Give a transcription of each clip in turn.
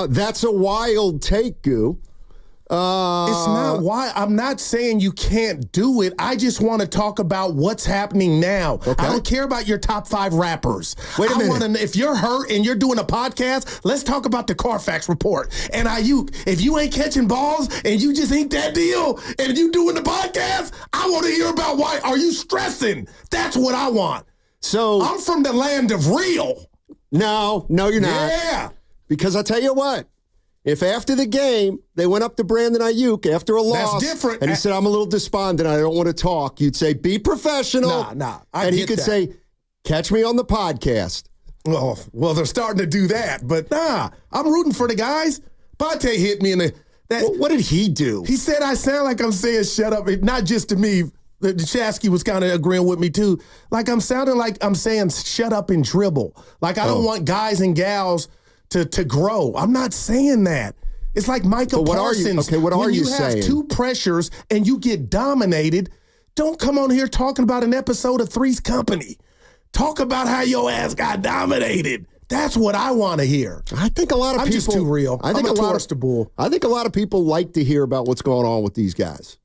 That's a wild take, Goo. It's not why. I'm not saying you can't do it. I just want to talk about what's happening now. Okay. I don't care about your top 5 rappers. Wait a minute. If you're hurt and you're doing a podcast, let's talk about the Carfax report. And Ayuk, if you ain't catching balls and you just ain't that deal, and you doing the podcast, I want to hear about why. Are you stressing? That's what I want. So I'm from the land of real. No, you're not. Yeah. Because I'll tell you what. If after the game, they went up to Brandon Ayuk after a loss, That's different. And he said, I'm a little despondent, I don't want to talk, you'd say, be professional. Nah, and he could say, catch me on the podcast. Oh, well, they're starting to do that. But I'm rooting for the guys. Bonte hit me in the... What did he do? He said I sound like I'm saying shut up. Not just to me. The Chasky was kind of agreeing with me, too. Like I'm sounding like I'm saying shut up and dribble. Like I don't want guys and gals to grow. I'm not saying that. It's like Micah Parsons. What are you saying? When you have 2 pressures and you get dominated, don't come on here talking about an episode of Three's Company. Talk about how your ass got dominated. That's what I want to hear. I think a lot of people... I'm just too real. I think I'm a tourist to bull. I think a lot of people like to hear about what's going on with these guys.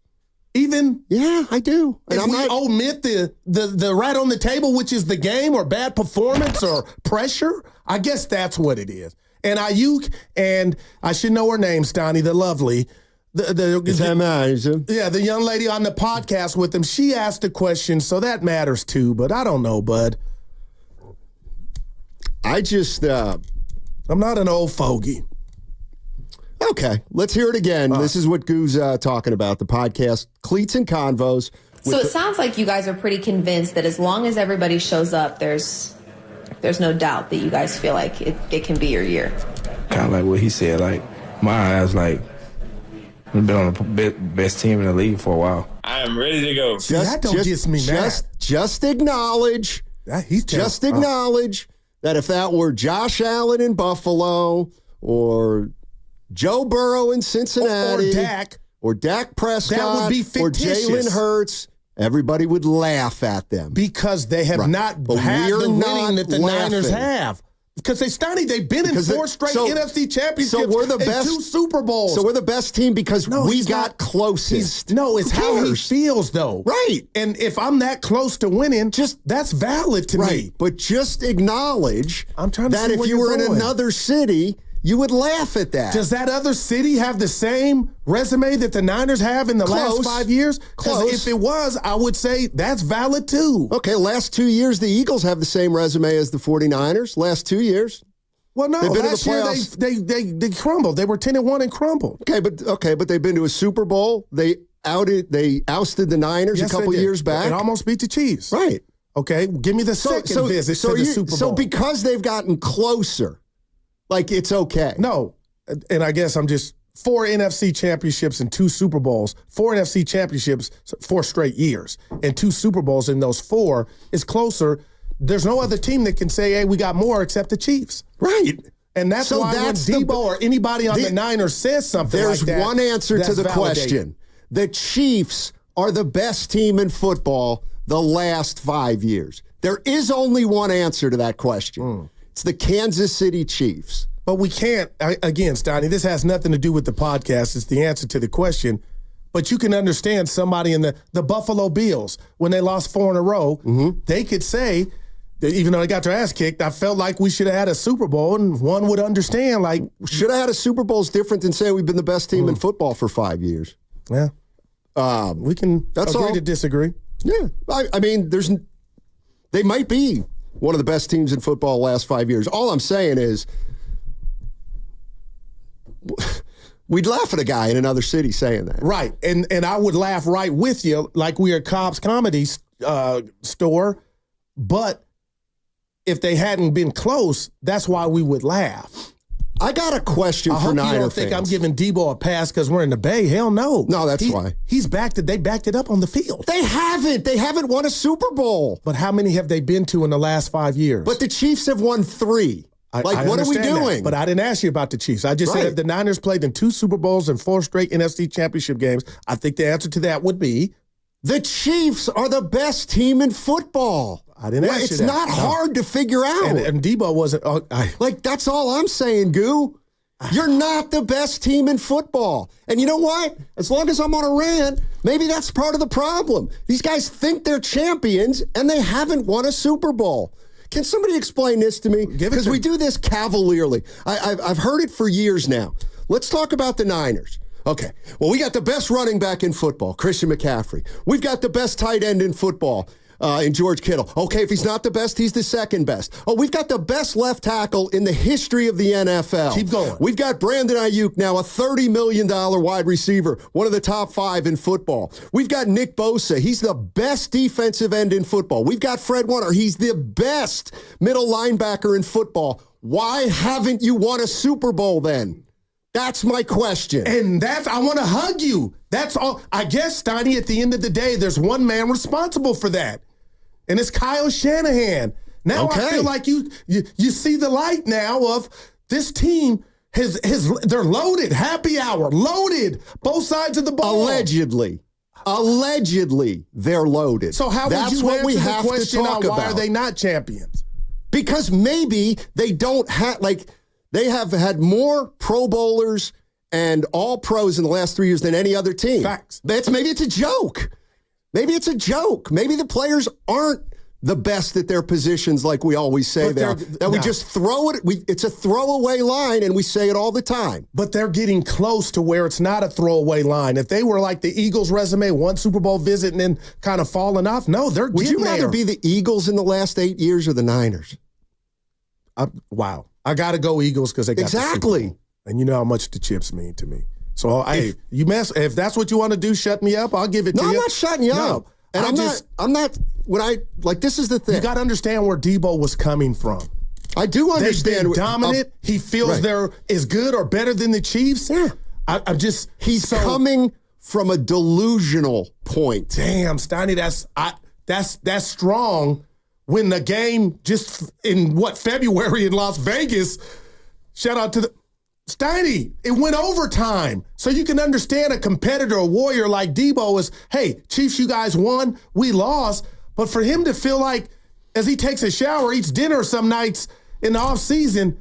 Even? Yeah, I do. And if we omit the right on the table, which is the game or bad performance or pressure, I guess that's what it is. And Ayuk, and I should know her name, Steiny, the lovely. The young lady on the podcast with him, she asked a question, so that matters too, but I don't know, bud. I'm not an old fogey. Okay, let's hear it again. This is what Goo's talking about, the podcast, Cleats and Convos. So it sounds like you guys are pretty convinced that as long as everybody shows up, there's no doubt that you guys feel like it can be your year. Kind of like what he said, like, my eyes, like, we've been on the best team in the league for a while. I am ready to go. Just acknowledge, acknowledge that if that were Josh Allen in Buffalo or Joe Burrow in Cincinnati or Dak Prescott that would be fictitious. Or Jalen Hurts, everybody would laugh at them. Because they have not had the winning that the Niners have. Because they've been in 4 straight NFC championships and 2 Super Bowls. So we're the best team because we got closest. It's how he feels, though. Right. And if I'm that close to winning, that's valid to me. But just acknowledge that if you were in another city, you would laugh at that. Does that other city have the same resume that the Niners have in the last 5 years? Because if it was, I would say that's valid too. Okay, last 2 years, the Eagles have the same resume as the 49ers. Last 2 years. Well, no, last year they crumbled. They were 10-1 and crumbled. Okay, but they've been to a Super Bowl. They ousted the Niners a couple years back. It almost beat the Chiefs. Right. Okay, give me the second visit to the Super Bowl. So because they've gotten closer, like, it's okay. No, and I guess I'm just 4 NFC championships and 2 Super Bowls. 4 NFC championships, 4 straight years, and 2 Super Bowls in those 4 is closer. There's no other team that can say, hey, we got more except the Chiefs. Right. And that's why when Debo or anybody on the Niners says something like that, there's one answer to the question. The Chiefs are the best team in football the last 5 years. There is only one answer to that question. It's the Kansas City Chiefs. But we can't, again, Steiny, this has nothing to do with the podcast. It's the answer to the question. But you can understand somebody in the Buffalo Bills, when they lost 4 in a row, they could say, that even though they got their ass kicked, I felt like we should have had a Super Bowl, and one would understand, like... Should have had a Super Bowl is different than saying we've been the best team in football for 5 years. Yeah. We can agree to disagree. Yeah. I mean, they might be one of the best teams in football the last 5 years. All I'm saying is we'd laugh at a guy in another city saying that. Right. And I would laugh right with you like we are Cobb's Comedy Store. But if they hadn't been close, that's why we would laugh. I got a question for Niner fans. You don't think I'm giving Debo a pass because we're in the Bay? Hell no. No, that's why. They backed it up on the field. They haven't. They haven't won a Super Bowl. But how many have they been to in the last 5 years? But the Chiefs have won 3. What are we doing? That, but I didn't ask you about the Chiefs. I just said if the Niners played in 2 Super Bowls and 4 straight NFC championship games, I think the answer to that would be... The Chiefs are the best team in football. I didn't ask you that. It's not hard to figure out. And Debo wasn't... that's all I'm saying, Goo. You're not the best team in football. And you know what? As long as I'm on a rant, maybe that's part of the problem. These guys think they're champions, and they haven't won a Super Bowl. Can somebody explain this to me? Because we do this cavalierly. I've heard it for years now. Let's talk about the Niners. Okay, well, we got the best running back in football, Christian McCaffrey. We've got the best tight end in football, in George Kittle. Okay, if he's not the best, he's the second best. Oh, we've got the best left tackle in the history of the NFL. Keep going. We've got Brandon Ayuk, now a $30 million wide receiver, one of the top 5 in football. We've got Nick Bosa. He's the best defensive end in football. We've got Fred Warner. He's the best middle linebacker in football. Why haven't you won a Super Bowl then? That's my question. And I want to hug you. That's all. I guess, Steiny, at the end of the day, there's one man responsible for that. And it's Kyle Shanahan. Now I feel like you see the light now of this team. They're loaded. Happy hour. Loaded. Both sides of the ball. Allegedly, they're loaded. So how would you answer the question on why are they not champions? Because maybe they don't have, they have had more Pro Bowlers and All Pros in the last 3 years than any other team. Facts. Maybe it's a joke. Maybe it's a joke. Maybe the players aren't the best at their positions like we always say they are. That we just throw it. It's a throwaway line, and we say it all the time. But they're getting close to where it's not a throwaway line. If they were like the Eagles' resume, one Super Bowl visit and then kind of falling off, no, they're getting there. Would you rather be the Eagles in the last 8 years or the Niners? Wow. I got to go Eagles because they got exactly. The Super Bowl. And you know how much the chips mean to me. So, if that's what you want to do, shut me up, I'll give it to you. No, I'm not shutting you up. And this is the thing. You got to understand where Debo was coming from. I do understand. They've been dominant. He feels they're as good or better than the Chiefs. Yeah. He's coming from a delusional point. Damn, Steiny, that's strong. When the game just in February in Las Vegas, shout out to the Steiny, it went overtime. So you can understand a competitor, a warrior like Debo is, hey, Chiefs, you guys won, we lost. But for him to feel like as he takes a shower, eats dinner some nights in the offseason,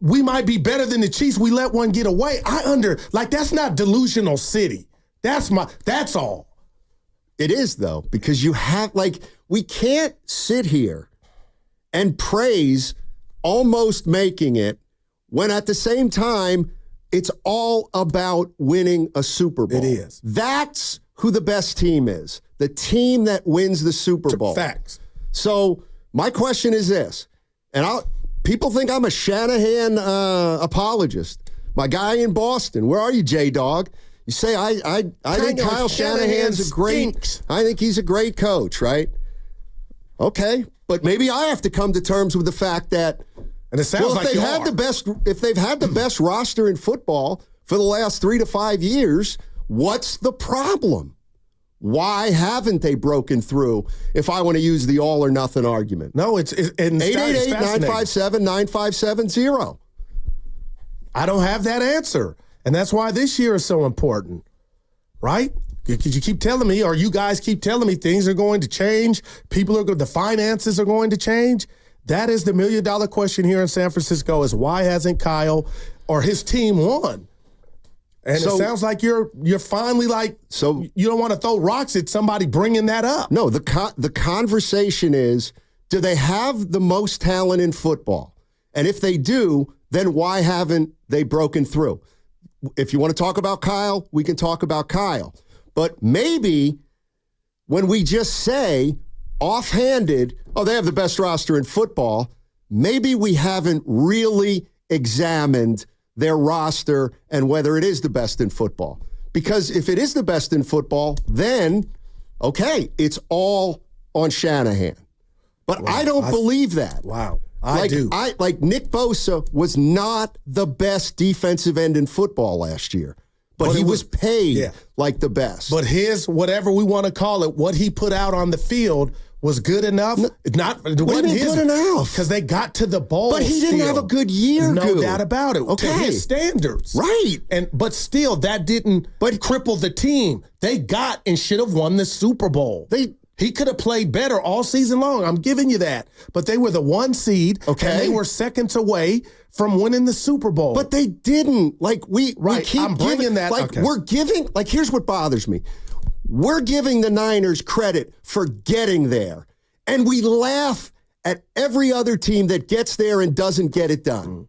we might be better than the Chiefs. We let one get away. That's not delusional city. That's all. It is, though, because you have, we can't sit here and praise almost making it when at the same time, it's all about winning a Super Bowl. It is. That's who the best team is. The team that wins the Super Bowl. Facts. So my question is this, and people think I'm a Shanahan apologist. My guy in Boston, where are you, J-Dog? You say I think Kyle Shanahan's I think he's a great coach, right? Okay, but maybe I have to come to terms with the fact that, and it sounds if they've had the best roster in football for the last 3 to 5 years, what's the problem? Why haven't they broken through? If I want to use the all or nothing argument, no, it's 888-957-9570. I don't have that answer. And that's why this year is so important, right? Because you keep telling me, or you guys keep telling me things are going to change. The finances are going to change. That is the $1 million question here in San Francisco is why hasn't Kyle or his team won? And it sounds like you're finally you don't want to throw rocks at somebody bringing that up. No, the conversation is, do they have the most talent in football? And if they do, then why haven't they broken through? If you want to talk about Kyle, we can talk about Kyle. But maybe when we just say offhanded, they have the best roster in football, maybe we haven't really examined their roster and whether it is the best in football. Because if it is the best in football, then, okay, it's all on Shanahan. But wow, I don't believe that. Wow. I do. Nick Bosa was not the best defensive end in football last year, but he was paid like the best. But his, whatever we want to call it, what he put out on the field was good enough. It wasn't good enough because they got to the bowl. But he didn't have a good year. No doubt about it. Okay, to his standards, right? But still, that didn't cripple the team. They got and should have won the Super Bowl. He could have played better all season long. I'm giving you that. But they were the 1 seed, and they were seconds away from winning the Super Bowl. But they didn't. Like, we keep I'm bringing giving, that. like, we're giving, like, here's what bothers me. We're giving the Niners credit for getting there, and we laugh at every other team that gets there and doesn't get it done.